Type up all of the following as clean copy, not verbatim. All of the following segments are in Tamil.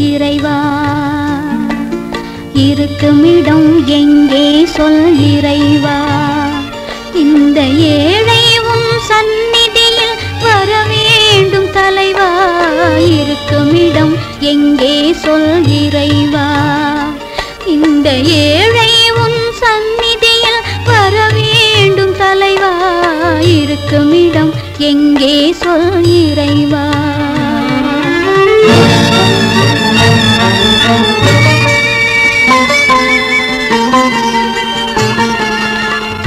இறைவா இருக்குமிடம் எங்கே சொல் இறைவா இந்த ஏழை உன் சந்நிதியில் வர வேண்டும் தலைவா இருக்குமிடம் எங்கே சொல் இறைவா இந்த ஏழை உன் சந்நிதியில் வர வேண்டும் தலைவா இருக்குமிடம் எங்கே சொல் இறைவா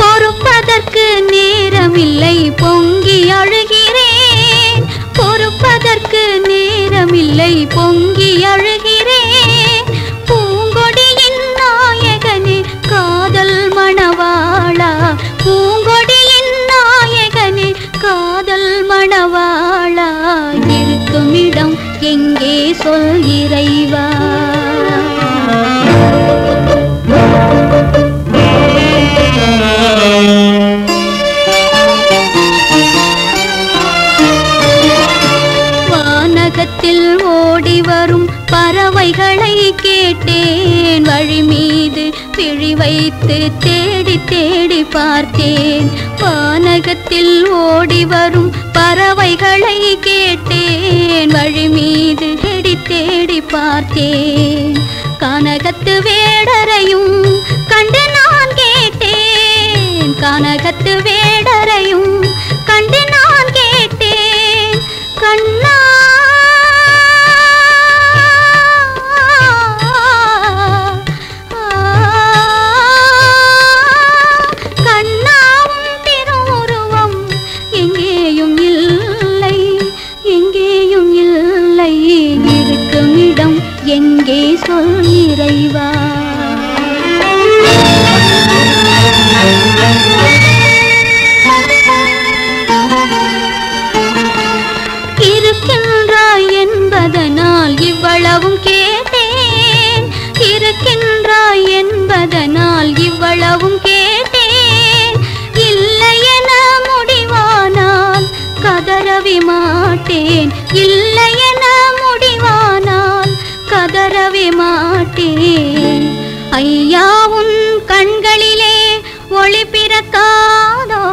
பொறுப்பதற்கு நேரமில்லை பொங்கி அழுகிறேன் பொறுப்பதற்கு நேரமில்லை பொங்கி அழுகிறேன் பூங்கொடியின் நாயகனே காதல் மணவாளா பூங்கொடியின் நாயகனே காதல் மணவாளா இருக்குமிடம் எங்கே சொல் இறைவா வானகத்தில் ஓடி வரும் பறவைகளை கேட்டேன் வழி மீது விழி வைத்து தேடி தேடி பார்த்தேன் வானகத்தில் ஓடி வரும் பறவைகளை கேட்டேன் வழி மீது தேடி தேடி பார்த்தேன் கனகத்து வேடரையும் கண்டு நான் கேட்டேன் கனகத்து வேடரையும் கண்டு நான் கேட்டேன் கண்ணா கண்ணாவும் திருவுருவம் எங்கேயும் இல்லை எங்கேயும் இல்லை இருக்குமிடம் எங்கே சொல் இறைவா இருக்கின்றாய் என்பதனால் இவ்வளவும் கேட்டேன் இருக்கின்றாய் என்பதனால் இவ்வளவும் கேட்டேன் இல்லை என முடிவானால் கதறவே மாட்டேன் இல்லை என முடிவானால் கதறவே மாட்டேன் ஐயா உன் கண்களிலே ஒளி பிறக்காதோ